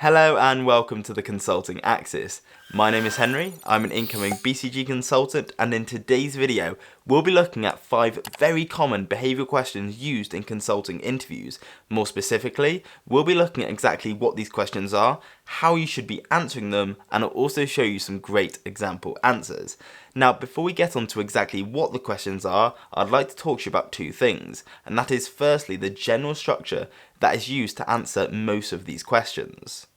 Hello and welcome to the Consulting Axis. My name is Henry, I'm an incoming BCG consultant, and in today's video we'll be looking at 5 very common behavioural questions used in consulting interviews. More specifically, we'll be looking at exactly what these questions are, how you should be answering them, and I'll also show you some great example answers. Now, before we get on to exactly what the questions are, I'd like to talk to you about 2 things, and that is firstly the general structure that is used to answer most of these questions.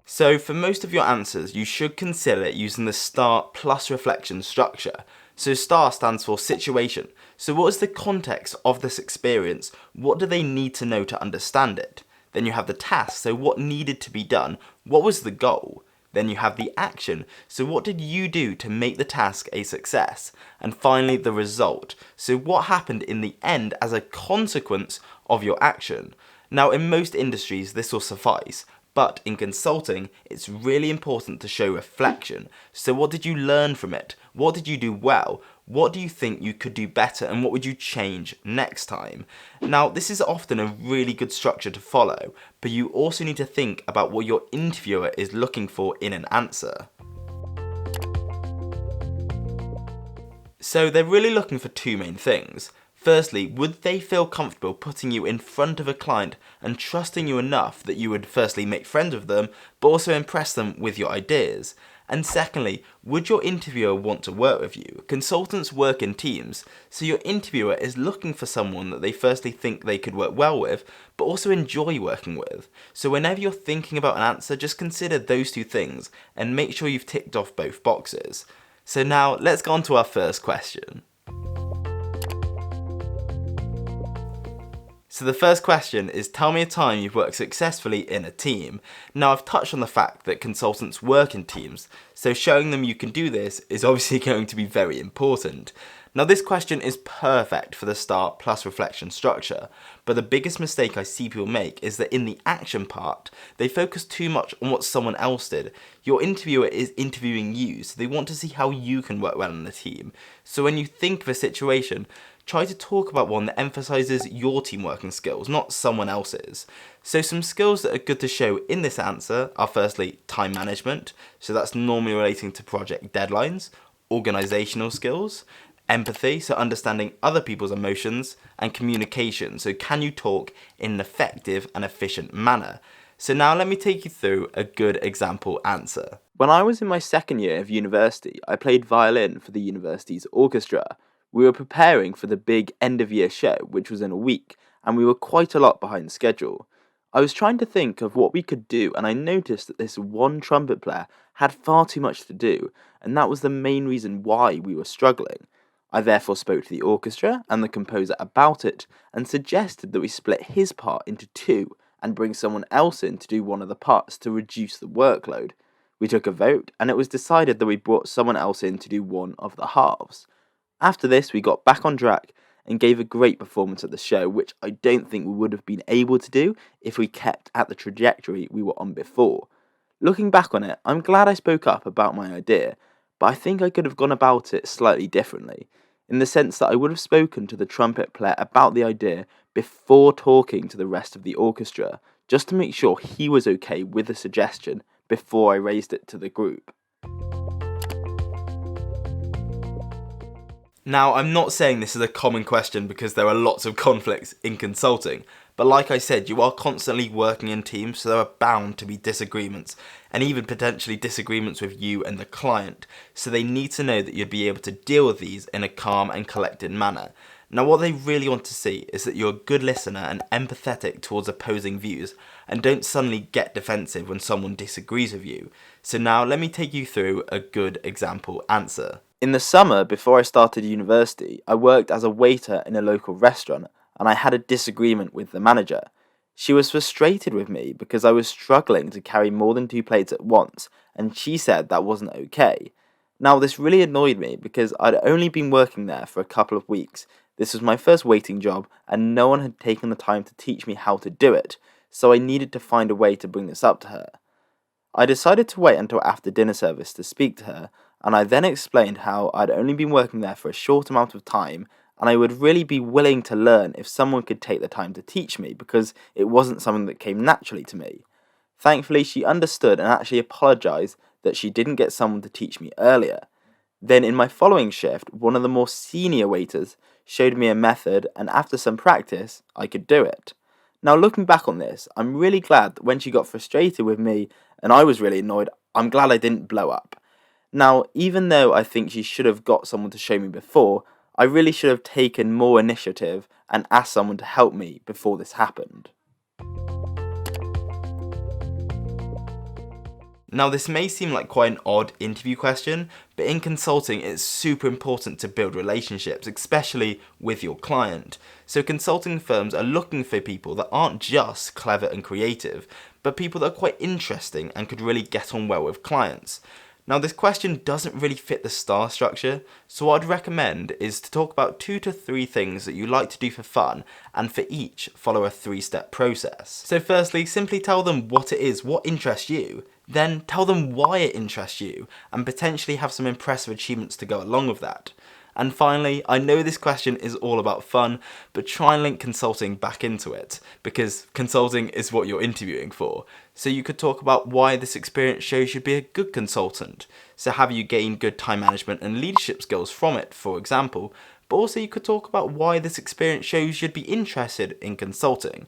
So for most of your answers, you should consider using the STAR plus reflection structure. So STAR stands for situation. So what is the context of this experience? What do they need to know to understand it? Then you have the task, so what needed to be done? What was the goal? Then you have the action, so what did you do to make the task a success? And finally, the result, so what happened in the end as a consequence of your action? Now, in most industries, this will suffice, but in consulting, it's really important to show reflection. So what did you learn from it? What did you do well? What do you think you could do better, and what would you change next time? Now, this is often a really good structure to follow, but you also need to think about what your interviewer is looking for in an answer. So they're really looking for 2 main things. Firstly, would they feel comfortable putting you in front of a client and trusting you enough that you would firstly make friends with them, but also impress them with your ideas? And secondly, would your interviewer want to work with you? Consultants work in teams, so your interviewer is looking for someone that they firstly think they could work well with, but also enjoy working with. So whenever you're thinking about an answer, just consider those 2 things and make sure you've ticked off both boxes. So now, let's go on to our first question. So the first question is, tell me a time you've worked successfully in a team. Now, I've touched on the fact that consultants work in teams, so showing them you can do this is obviously going to be very important. Now, this question is perfect for the STAR plus reflection structure, but the biggest mistake I see people make is that in the action part, they focus too much on what someone else did. Your interviewer is interviewing you, so they want to see how you can work well in the team. So when you think of a situation, try to talk about one that emphasises your team working skills, not someone else's. So some skills that are good to show in this answer are firstly time management, so that's normally relating to project deadlines, organisational skills, empathy, so understanding other people's emotions, and communication, so can you talk in an effective and efficient manner? So now let me take you through a good example answer. When I was in my 2nd year of university, I played violin for the university's orchestra. We were preparing for the big end-of-year show, which was in a week, and we were quite a lot behind schedule. I was trying to think of what we could do, and I noticed that this one trumpet player had far too much to do, and that was the main reason why we were struggling. I therefore spoke to the orchestra and the composer about it, and suggested that we split his part into 2, and bring someone else in to do one of the parts to reduce the workload. We took a vote, and it was decided that we brought someone else in to do one of the halves. After this, we got back on track and gave a great performance at the show, which I don't think we would have been able to do if we kept at the trajectory we were on before. Looking back on it, I'm glad I spoke up about my idea, but I think I could have gone about it slightly differently, in the sense that I would have spoken to the trumpet player about the idea before talking to the rest of the orchestra, just to make sure he was okay with the suggestion before I raised it to the group. Now, I'm not saying this is a common question because there are lots of conflicts in consulting, but like I said, you are constantly working in teams, so there are bound to be disagreements, and even potentially disagreements with you and the client, so they need to know that you'd be able to deal with these in a calm and collected manner. Now, what they really want to see is that you're a good listener and empathetic towards opposing views, and don't suddenly get defensive when someone disagrees with you. So now, let me take you through a good example answer. In the summer, before I started university, I worked as a waiter in a local restaurant, and I had a disagreement with the manager. She was frustrated with me because I was struggling to carry more than 2 plates at once, and she said that wasn't okay. Now, this really annoyed me because I'd only been working there for a couple of weeks. This was my first waiting job, and no one had taken the time to teach me how to do it, so I needed to find a way to bring this up to her. I decided to wait until after dinner service to speak to her, and I then explained how I'd only been working there for a short amount of time and I would really be willing to learn if someone could take the time to teach me because it wasn't something that came naturally to me. Thankfully, she understood and actually apologised that she didn't get someone to teach me earlier. Then, in my following shift, one of the more senior waiters showed me a method, and after some practice, I could do it. Now, looking back on this, I'm really glad that when she got frustrated with me and I was really annoyed, I'm glad I didn't blow up. Now, even though I think she should have got someone to show me before, I really should have taken more initiative and asked someone to help me before this happened. Now, this may seem like quite an odd interview question, but in consulting, it's super important to build relationships, especially with your client. So consulting firms are looking for people that aren't just clever and creative, but people that are quite interesting and could really get on well with clients. Now, this question doesn't really fit the star structure, so what I'd recommend is to talk about 2 to 3 things that you like to do for fun, and for each, follow a 3-step process. So firstly, simply tell them what it is, what interests you. Then tell them why it interests you, and potentially have some impressive achievements to go along with that. And finally, I know this question is all about fun, but try and link consulting back into it, because consulting is what you're interviewing for. So you could talk about why this experience shows you'd be a good consultant. So have you gained good time management and leadership skills from it, for example, but also you could talk about why this experience shows you'd be interested in consulting.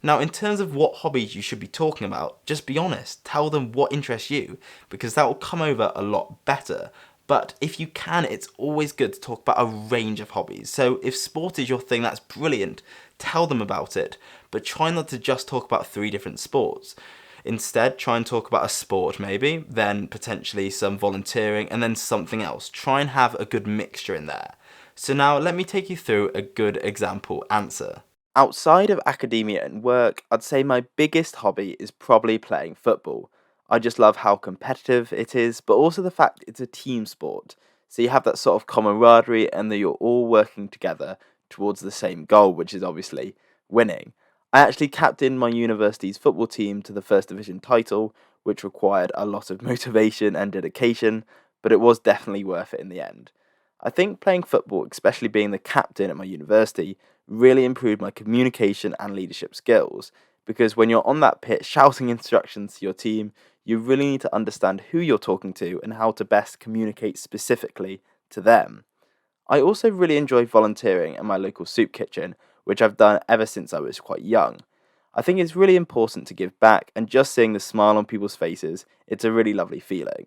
Now, in terms of what hobbies you should be talking about, just be honest, tell them what interests you, because that will come over a lot better. But if you can, it's always good to talk about a range of hobbies. So if sport is your thing, that's brilliant. Tell them about it, but try not to just talk about 3 different sports. Instead, try and talk about a sport maybe, then potentially some volunteering, and then something else. Try and have a good mixture in there. So now let me take you through a good example answer. Outside of academia and work, I'd say my biggest hobby is probably playing football. I just love how competitive it is, but also the fact it's a team sport. So you have that sort of camaraderie and that you're all working together towards the same goal, which is obviously winning. I actually captained my university's football team to the first division title, which required a lot of motivation and dedication, but it was definitely worth it in the end. I think playing football, especially being the captain at my university, really improved my communication and leadership skills, because when you're on that pitch shouting instructions to your team, you really need to understand who you're talking to and how to best communicate specifically to them. I also really enjoy volunteering at my local soup kitchen, which I've done ever since I was quite young. I think it's really important to give back, and just seeing the smile on people's faces, it's a really lovely feeling.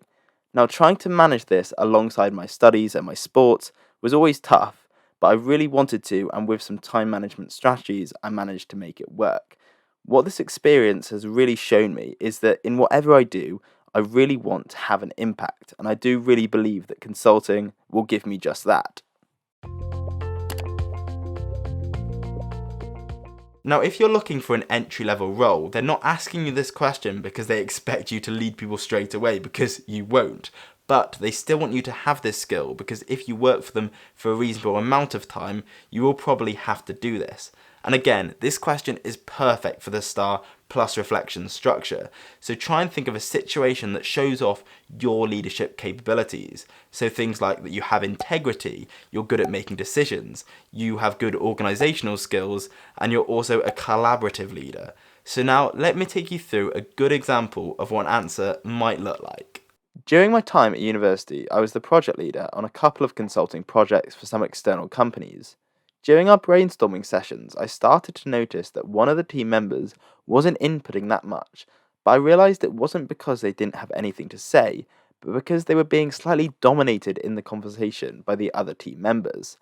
Now, trying to manage this alongside my studies and my sports was always tough, but I really wanted to, and with some time management strategies, I managed to make it work. What this experience has really shown me is that in whatever I do, I really want to have an impact, and I do really believe that consulting will give me just that. Now, if you're looking for an entry-level role, they're not asking you this question because they expect you to lead people straight away, because you won't. But they still want you to have this skill, because if you work for them for a reasonable amount of time, you will probably have to do this. And again, this question is perfect for the star plus reflection structure. So try and think of a situation that shows off your leadership capabilities. So things like that you have integrity, you're good at making decisions, you have good organizational skills, and you're also a collaborative leader. So now let me take you through a good example of what an answer might look like. During my time at university, I was the project leader on a couple of consulting projects for some external companies. During our brainstorming sessions, I started to notice that one of the team members wasn't inputting that much, but I realised it wasn't because they didn't have anything to say, but because they were being slightly dominated in the conversation by the other team members.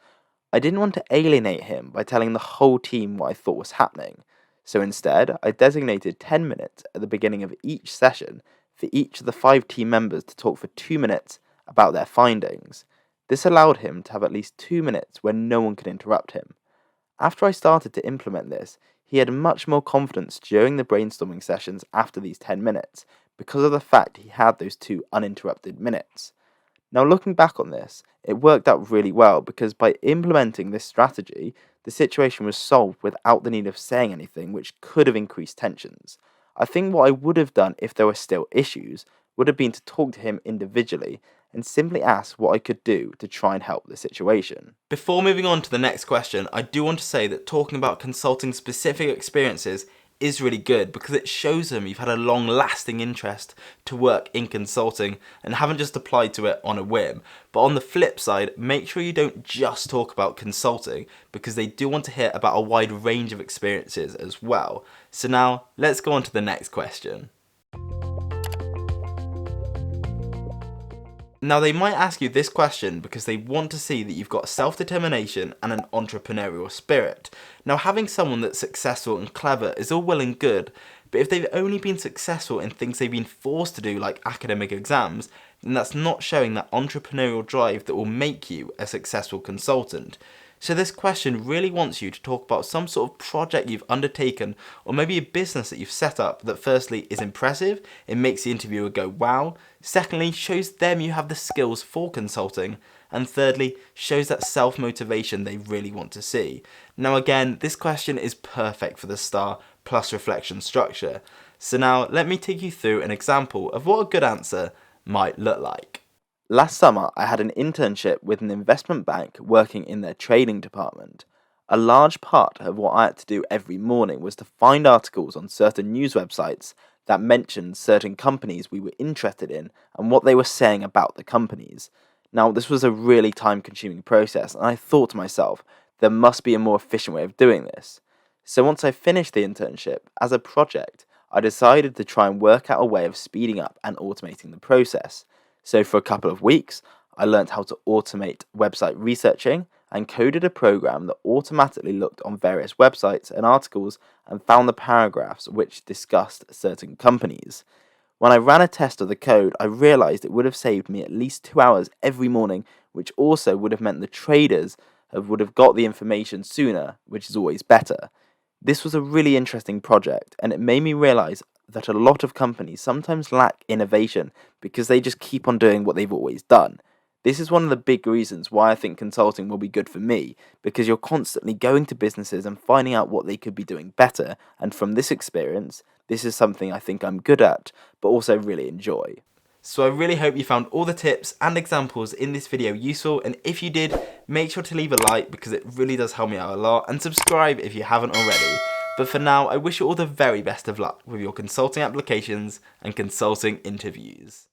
I didn't want to alienate him by telling the whole team what I thought was happening, so instead I designated 10 minutes at the beginning of each session for each of the 5 team members to talk for 2 minutes about their findings. This allowed him to have at least 2 minutes when no one could interrupt him. After I started to implement this, he had much more confidence during the brainstorming sessions after these 10 minutes, because of the fact he had those 2 uninterrupted minutes. Now, looking back on this, it worked out really well, because by implementing this strategy, the situation was solved without the need of saying anything, which could have increased tensions. I think what I would have done if there were still issues would have been to talk to him individually and simply asked what I could do to try and help the situation. Before moving on to the next question, I do want to say that talking about consulting specific experiences is really good because it shows them you've had a long lasting interest to work in consulting and haven't just applied to it on a whim. But on the flip side, make sure you don't just talk about consulting because they do want to hear about a wide range of experiences as well. So now let's go on to the next question. Now they might ask you this question because they want to see that you've got self-determination and an entrepreneurial spirit. Now having someone that's successful and clever is all well and good, but if they've only been successful in things they've been forced to do like academic exams, then that's not showing that entrepreneurial drive that will make you a successful consultant. So this question really wants you to talk about some sort of project you've undertaken or maybe a business that you've set up that firstly is impressive, it makes the interviewer go wow, secondly shows them you have the skills for consulting, and thirdly shows that self-motivation they really want to see. Now again, this question is perfect for the STAR plus reflection structure. So now let me take you through an example of what a good answer might look like. Last summer, I had an internship with an investment bank working in their trading department. A large part of what I had to do every morning was to find articles on certain news websites that mentioned certain companies we were interested in and what they were saying about the companies. Now, this was a really time-consuming process, and I thought to myself, there must be a more efficient way of doing this. So once I finished the internship, as a project, I decided to try and work out a way of speeding up and automating the process. So for a couple of weeks, I learned how to automate website researching and coded a program that automatically looked on various websites and articles and found the paragraphs which discussed certain companies. When I ran a test of the code, I realized it would have saved me at least 2 hours every morning, which also would have meant the traders would have got the information sooner, which is always better. This was a really interesting project, and it made me realize that a lot of companies sometimes lack innovation because they just keep on doing what they've always done. This is one of the big reasons why I think consulting will be good for me, because you're constantly going to businesses and finding out what they could be doing better, and from this experience, this is something I think I'm good at, but also really enjoy. So I really hope you found all the tips and examples in this video useful, and if you did, make sure to leave a like because it really does help me out a lot, and subscribe if you haven't already. But for now, I wish you all the very best of luck with your consulting applications and consulting interviews.